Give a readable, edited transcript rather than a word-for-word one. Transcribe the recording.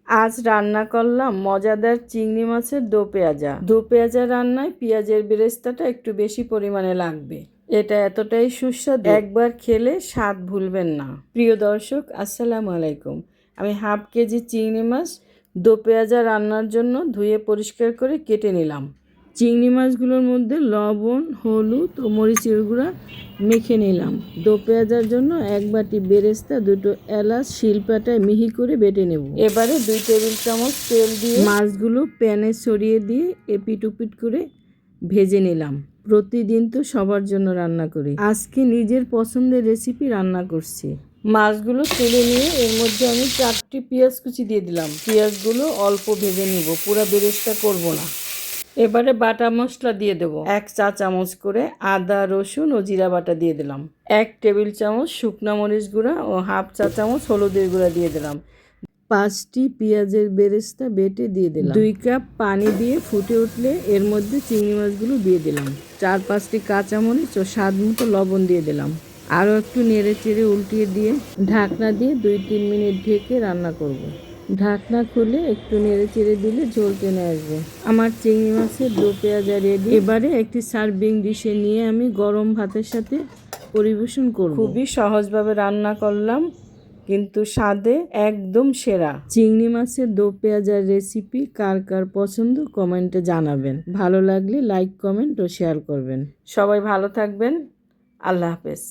আজ রান্না করলাম মজাদার চিংড়ি মাছের দো পেঁয়াজা। দো পেঁয়াজা রান্নায় পেঁয়াজের বেরেস্তাটা একটু বেশি পরিমাণে লাগবে। এটা এতটাই সুস্বাদু, একবার খেলে স্বাদ ভুলবেন না। প্রিয় দর্শক, আসসালামু আলাইকুম। আমি হাফ কেজি চিংড়ি মাছ দো পেঁয়াজা রান্নার জন্য ধুয়ে পরিষ্কার করে কেটে নিলাম। চিংড়ি মাছগুলোর মধ্যে লবণ, হলুদ ও মরিচের গুঁড়া মেখে নিলাম। দো পেঁয়াজার জন্য এক বাটি বেরেস্তা, দুটো এলাচ শিলপাটায় মিহি করে বেটে নেব। এবারে 2 টেবিল চামচ তেল দিয়ে মাছগুলো প্যানে ছড়িয়ে দিয়ে এপিট ওপিট করে ভেজে নিলাম। প্রতিদিন তো সবার জন্য রান্না করি, আজকে নিজের পছন্দের রেসিপি রান্না করছি। মাছগুলো তুলে নিয়ে এর মধ্যে আমি 4টি পেঁয়াজ কুচি দিয়ে দিলাম। পেঁয়াজগুলো অল্প ভেজে নিব, পুরো বেরেস্তা করব না। এবারে বাটা মশলা দিয়ে দেব। 1 চা চামচ করে আদা, রসুন ও জিরা বাটা দিয়ে দিলাম। 1 টেবিল চামচ শুকনো মরিচ গুঁড়া ও হাফ চা চামচ হলুদের গুঁড়া দিয়ে দিলাম। 5টি পেঁয়াজের বেরেস্তা বেটে দিয়ে দিলাম। 2 কাপ পানি দিয়ে ফুটে উঠলে এর মধ্যে চিংড়ি মাছগুলো দিয়ে দিলাম। 4-5টি কাঁচামরিচ ও স্বাদ মতো লবণ দিয়ে দিলাম। আরও একটু নেড়ে চেড়ে উল্টিয়ে দিয়ে ঢাকনা দিয়ে 2-3 মিনিট ঢেকে রান্না করব। ঢাকনা খুলে একটু নেড়ে চেড়ে দিলে ঝোল টেনে আসবে। আমার চিংড়ি মাছের দো পেঁয়াজা রেডি। এবারে একটি সার্ভিং ডিশে নিয়ে আমি গরম ভাতের সাথে পরিবেশন করব। খুবই সহজভাবে রান্না করলাম, কিন্তু স্বাদে একদম সেরা। চিংড়ি মাছের দো পেঁয়াজার রেসিপি কার কার পছন্দ কমেন্টে জানাবেন। ভালো লাগলে লাইক, কমেন্ট ও শেয়ার করবেন। সবাই ভালো থাকবেন। আল্লাহ হাফেজ।